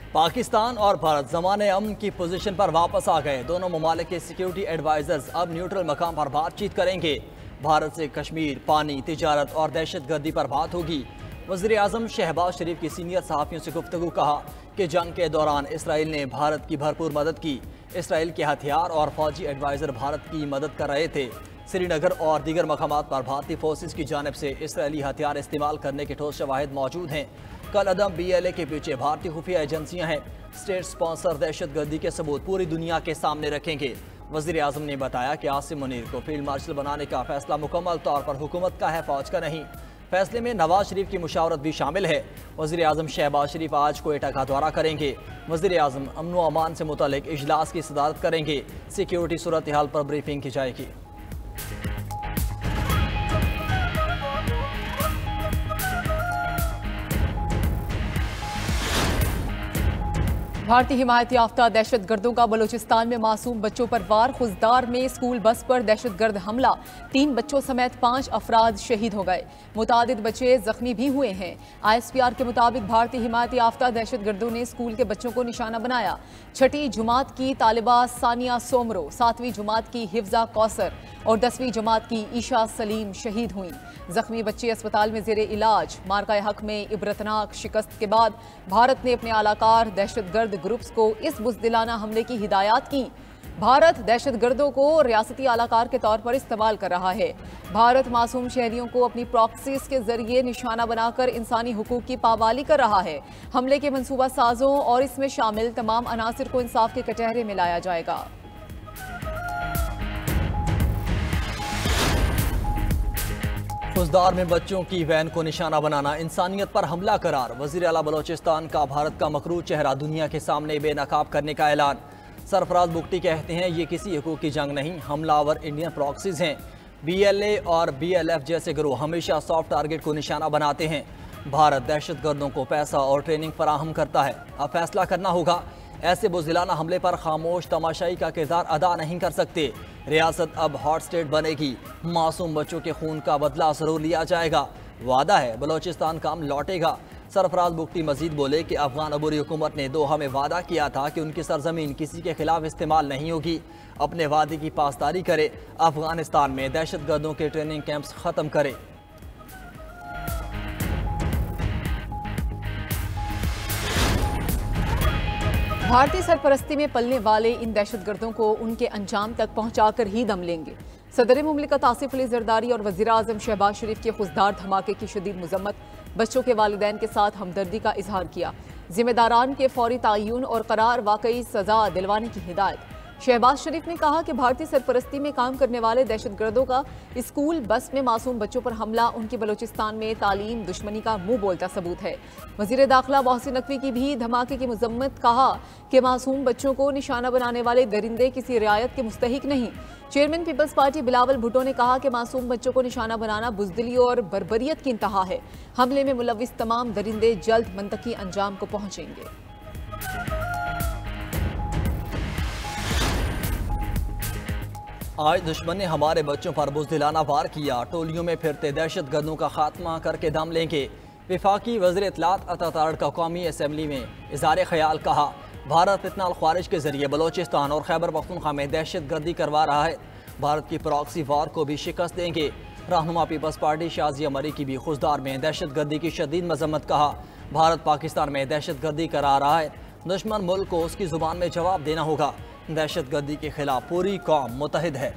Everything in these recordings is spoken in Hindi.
पाकिस्तान और भारत ज़माने अमन की पोजीशन पर वापस आ गए। दोनों ममालिक के सिक्योरिटी एडवाइजर्स अब न्यूट्रल मकाम पर बातचीत करेंगे। भारत से कश्मीर, पानी, तिजारत और दहशत गर्दी पर बात होगी। वज़ीर आज़म शहबाज शरीफ की सीनियर सहाफ़ियों से गुफ्तगू। कहा कि जंग के दौरान इसराइल ने भारत की भरपूर मदद की। इसराइल के हथियार और फौजी एडवाइज़र भारत की मदद कर रहे थे। श्रीनगर और दीगर मकामात पर भारतीय फोर्सेज की जानिब से इसराइली हथियार इस्तेमाल करने के ठोस शवाहिद मौजूद हैं। कल अदम BLA के पीछे भारतीय खुफिया एजेंसियां हैं। स्टेट स्पॉन्सर दहशत गर्दी के सबूत पूरी दुनिया के सामने रखेंगे। वज़ीर आज़म ने बताया कि आसिम मुनीर को फील्ड मार्शल बनाने का फैसला मुकम्मल तौर पर हुकूमत का है, फौज का नहीं। फैसले में नवाज शरीफ की मुशावरत भी शामिल है। वज़ीर आज़म शहबाज शरीफ आज क्वेटा का दौरा करेंगे। वज़ीर आज़म अमन व अमान से मुतालिक इजलास की सदारत करेंगे। सिक्योरिटी सूरत हाल पर ब्रीफिंग की जाएगी। भारतीय हिमायत याफ्ता दहशत गर्दों का बलूचिस्तान में मासूम बच्चों पर वार। खुजदार में स्कूल बस पर दहशत गर्द हमला। 3 बच्चों समेत 5 अफराद शहीद हो गए। मुतादिद बच्चे जख्मी भी हुए हैं। ISPR के मुताबिक भारतीय हिमायत याफ्ता दहशत गर्दों ने स्कूल के बच्चों को निशाना बनाया। 6ठी जमात की तालिबा सानिया सोमरो, 7वीं जमात की हिफ्जा कौसर और 10वीं जमात की ईशा सलीम शहीद हुई। जख्मी बच्चे अस्पताल में जेरे इलाज। मार्का हक में इबरतनाक शिकस्त के बाद भारत ने अपने आलाकार दहशत गर्द ग्रुप्स को इस बुज़दिलाना हमले की हिदायत की। भारत दहशत गर्दों को रियासती आलाकार के तौर पर इस्तेमाल कर रहा है। भारत मासूम शहरियों को अपनी प्रॉक्सीज के जरिए निशाना बनाकर इंसानी हुकूक की पामाली कर रहा है। हमले के मंसूबा साजों और इसमें शामिल तमाम अनासिर को इंसाफ के कटहरे में लाया जाएगा। खुजदार में बच्चों की वैन को निशाना बनाना इंसानियत पर हमला करार। वज़ीर आला बलोचिस्तान का भारत का मकरूज चेहरा दुनिया के सामने बेनकाब करने का ऐलान। सरफराज बुगटी कहते हैं ये किसी हकूक की जंग नहीं, हमलावर इंडियन प्रॉक्सीज हैं। BLA और BLF जैसे गिरोह हमेशा सॉफ्ट टारगेट को निशाना बनाते हैं। भारत दहशत गर्दों को पैसा और ट्रेनिंग फराहम करता है। अब फैसला करना होगा। ऐसे बुज़दिलाना हमले पर खामोश तमाशाई का किरदार अदा नहीं कर सकते। रियासत अब हॉट स्टेट बनेगी। मासूम बच्चों के खून का बदला जरूर लिया जाएगा। वादा है बलोचिस्तान काम लौटेगा। सरफराज बुगटी मजीद बोले कि अफगान अबूरी हुकूमत ने दोहा में वादा किया था कि उनकी सरजमीन किसी के खिलाफ इस्तेमाल नहीं होगी। अपने वादे की पासदारी करे। अफगानिस्तान में दहशत गर्दों के ट्रेनिंग कैंप्स खत्म करे। भारतीय सरपरस्ती में पलने वाले इन दहशतगर्दों को उनके अंजाम तक पहुंचाकर ही दम लेंगे। सदर मुमलिकत आसिफ अली जरदारी और वज़ीर आज़म शहबाज शरीफ के खुजदार धमाके की शदीद मजम्मत। बच्चों के वालिदैन के साथ हमदर्दी का इजहार किया। जिम्मेदारान के फौरी तयन और करार वाकई सजा दिलवाने की हिदायत। शहबाज शरीफ ने कहा कि भारतीय सरपरस्ती में काम करने वाले दहशतगर्दों का स्कूल बस में मासूम बच्चों पर हमला उनकी बलूचिस्तान में तालीम दुश्मनी का मुंह बोलता सबूत है। वज़ीर दाखिला मोहसिन नकवी की भी धमाके की मजम्मत। कहा कि मासूम बच्चों को निशाना बनाने वाले दरिंदे किसी रियायत के मुस्तहिक नहीं। Chairman People's Party Bilawal Bhutto ने कहा कि मासूम बच्चों को निशाना बनाना बुज़दिली और बर्बरियत की इंतहा है। हमले में मुलविस तमाम दरिंदे जल्द मंतकी अंजाम को पहुंचेंगे। आज दुश्मन ने हमारे बच्चों पर बुज़दिलाना वार किया। टोलियों में फिरते दहशत गर्दों का खात्मा करके दम लेंगे। विफाकी वज़ीर इत्तलात अता तारड़ का कौमी असम्बली में इज़हार ख्याल। कहा भारत फितनाल ख्वारिज के जरिए बलोचिस्तान और खैबर पख्तूनख्वा में दहशत गर्दी करवा रहा है। भारत की प्रॉक्सी वार को भी शिकस्त देंगे। रहनुमा पीपल्स पार्टी शाजिया मरी की भी खुजदार में दहशत गर्दी की शदीद मजम्मत। कहा भारत पाकिस्तान में दहशत गर्दी करा रहा है। दुश्मन मुल्क को उसकी जुबान में जवाब देना होगा। दहशत गर्दी के खिलाफ पूरी कौम मुतहिद है।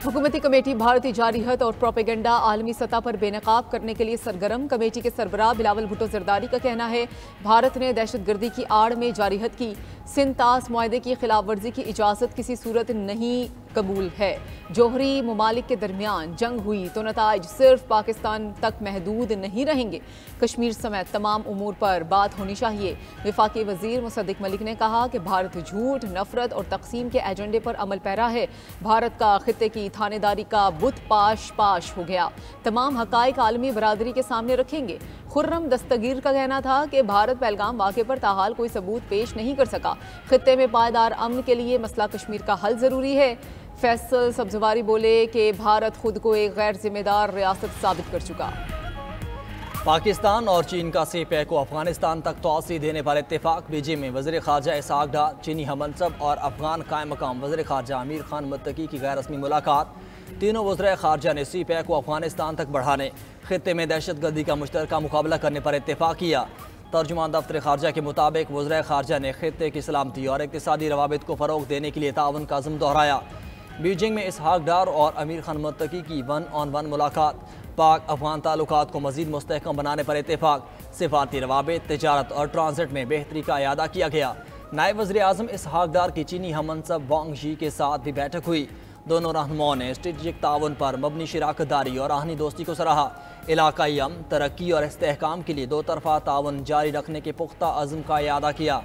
हुकूमती कमेटी भारतीय जारिहत और प्रोपेगेंडा आलमी सतह पर बेनकाब करने के लिए सरगर्म। कमेटी के सरबराह बिलावल भुट्टो जरदारी का कहना है भारत ने दहशत गर्दी की आड़ में जारिहत की। सिंतास मुआहदे की खिलाफ वर्जी की इजाज़त किसी सूरत नहीं कबूल है। जोहरी ममालिक के दरमियान जंग हुई तो नताइज सिर्फ पाकिस्तान तक महदूद नहीं रहेंगे। कश्मीर समेत तमाम उमूर पर बात होनी चाहिए। वफाकी वजीर मुसद्दिक मलिक ने कहा कि भारत झूठ, नफरत और तकसीम के एजेंडे पर अमल पैरा है। भारत का खित्ते की थानेदारी का बुत पाश पाश हो गया। तमाम हकाइक आलमी बरादरी के सामने रखेंगे। खुर्रम दस्तगीर का कहना था कि भारत पहलगाम वाक़े पर ताहाल कोई सबूत पेश नहीं कर सका। खित्ते में पायदार अमन के लिए मसला कश्मीर का हल जरूरी है। फैसल सब्जवारी बोले कि भारत खुद को एक गैर जिम्मेदार रियासत साबित कर चुका। पाकिस्तान और चीन का सी-पैक को अफगानिस्तान तक तोसी देने पर इत्तेफाक। बीजिंग में वज़ीर ख़ारजा इसहाक डार, चीनी हममनसब और अफगान कायम मकाम वज़ीर ख़ारजा आमिर खान मुत्तकी की गैर रस्मी मुलाकात। तीनों वज़ीर ख़ारजा ने सी-पैक को अफगानिस्तान तक बढ़ाने, खित्ते में दहशतगर्दी का मुश्तरका मुकाबला करने पर इत्तेफाक किया। तर्जुमान दफ्तर ख़ारजा के मुताबिक वज़ीर ख़ारजा ने खित्ते की सलामती और इक़्तिसादी रवाबित को फ़रोग़ देने के लिए ताउन का अज़्म दोहराया। बीजिंग में इसहाक डार और आमिर खान मुत्तकी की 1-on-1 मुलाकात। पाक अफगान ताल्लुकात को मज़ीद मुस्तहकम बनाने पर इत्तेफाक। सिफारती रवाबित, तिजारत और ट्रांजिट में बेहतरी का इयादा किया गया। नायब वज़ीर आज़म इसहाक डार की चीनी हममनसब वांग शी के साथ भी बैठक हुई। दोनों रहनुमाओं ने स्ट्रेटेजिक ताउन पर मबनी शराकतदारी और आहनी दोस्ती को सराहा। इलाकाई अमन, तरक्की और इस्तेहकाम के लिए दो तरफ़ा ताउन जारी रखने के पुख्ता अज़्म का इयादा किया।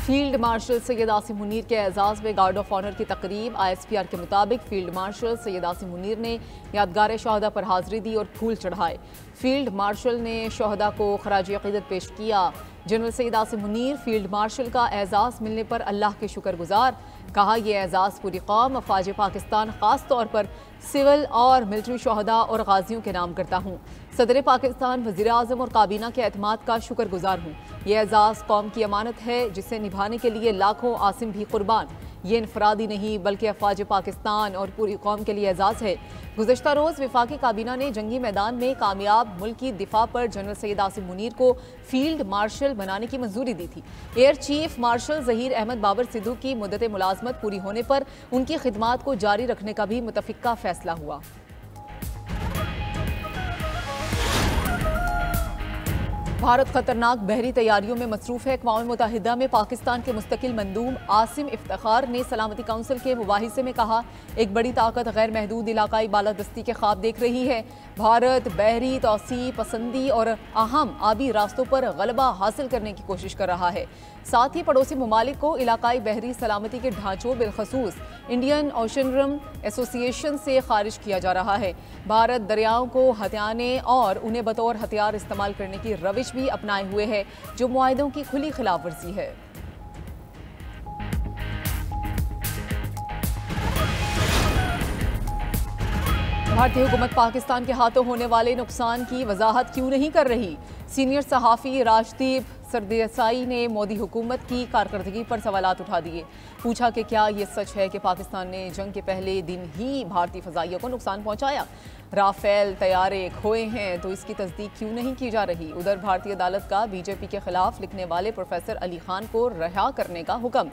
फील्ड मार्शल सैयद आसिम मुनीर के एजाज़ में गार्ड ऑफ ऑनर की तकरीब। ISPR के मुताबिक फील्ड मार्शल सैयद आसिम मुनीर ने यादगार शहदा पर हाजिरी दी और फूल चढ़ाए। फील्ड मार्शल ने शहदा को खराज अक़ीदत पेश किया। General Syed Asim Munir field marshal का एजाज़ मिलने पर अल्लाह के शुक्रगुजार। कहा, यह एजाज़ पूरी कौम अफ़वाज पाकिस्तान ख़ास तौर पर सिविल और मिलिट्री शहदा और गाजियों के नाम करता हूँ। सदर पाकिस्तान, वज़ीर आज़म और काबीना के एतमाद का शुक्रगुजार हूँ। यह एजाज़ कौम की अमानत है जिसे निभाने के लिए लाखों आसिम भी कुर्बान। ये इनफरादी नहीं बल्कि अफ़वाज पाकिस्तान और पूरी कौम के लिए एजाज़ है। गुज़श्ता रोज़ वफाकी काबीना ने जंगी मैदान में कामयाब मुल्की दिफा पर जनरल सैयद आसिम मुनीर को फील्ड मार्शल बनाने की मंजूरी दी थी। Air chief marshal Zaheer Ahmed Babar Sidhu की मुद्दत मुलाजमत पूरी होने पर उनकी खिदमात को जारी रखने का भी मुतफ़िक़ा फैसला हुआ। भारत खतरनाक बहरी तैयारियों में मसरूफ़ है। अक़वाम मुत्तहिदा में पाकिस्तान के मुस्तकिल मंदूब आसिम इफ्तिखार ने सलामती काउंसिल के मुबाहिसे में कहा, एक बड़ी ताकत गैर महदूद इलाकाई बालादस्ती के ख्वाब देख रही है। भारत बहरी तौसी पसंदी और अहम आबी रास्तों पर गलबा हासिल करने की कोशिश कर रहा है। साथ ही पड़ोसी ममालिक को इलाकाई बहरी सलामती के ढांचों बिलखसूस इंडियन ओशनरम एसोसिएशन से खारिज किया जा रहा है। भारत दरियाओं को हथियाने और उन्हें बतौर हथियार इस्तेमाल करने की रविश भी अपनाए हुए है, जो मुआहिदों की खुली खिलाफ वर्जी है। भारतीय हुकूमत पाकिस्तान के हाथों होने वाले नुकसान की वजाहत क्यों नहीं कर रही? सीनियर सहाफ़ी राजदीप सरदेसाई ने मोदी हुकूमत की कारकर्दगी पर सवालात उठा दिए। पूछा कि क्या ये सच है कि पाकिस्तान ने जंग के पहले दिन ही भारतीय फ़ज़ाइया को नुकसान पहुंचाया? राफेल तैयारे खोए हैं तो इसकी तस्दीक क्यों नहीं की जा रही? उधर भारतीय अदालत का बीजेपी के खिलाफ लिखने वाले प्रोफेसर अली खान को रिहा करने का हुक्म।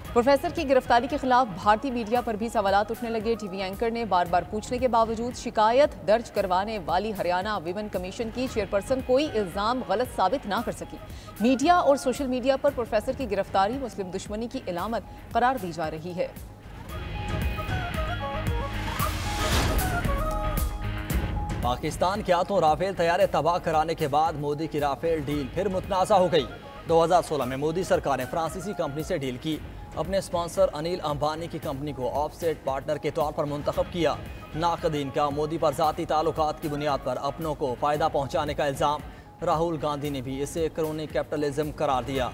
प्रोफेसर की गिरफ्तारी के खिलाफ भारतीय मीडिया पर भी सवालात उठने लगे। टीवी एंकर ने बार बार पूछने के बावजूद शिकायत दर्ज करवाने वाली हरियाणा विमेन कमीशन की चेयरपर्सन कोई इल्ज़ाम गलत साबित ना कर सकी। मीडिया और सोशल मीडिया पर प्रोफेसर की गिरफ्तारी मुस्लिम दुश्मनी की इलामत करार दी जा रही है। पाकिस्तान के हाथों राफेल तैयारे तबाह कराने के बाद मोदी की राफेल डील फिर मुतनाज़ा हो गई। 2016 में मोदी सरकार ने फ्रांसीसी कंपनी से डील की। अपने स्पॉन्सर अनिल अंबानी की कंपनी को ऑफसेट पार्टनर के तौर पर मुंतखब किया। नाक़दीन का मोदी पर ज़ाती ताल्लुकात की बुनियाद पर अपनों को फ़ायदा पहुँचाने का इल्ज़ाम। राहुल गांधी ने भी इसे क्रोनी कैपिटलिज्म करार दिया।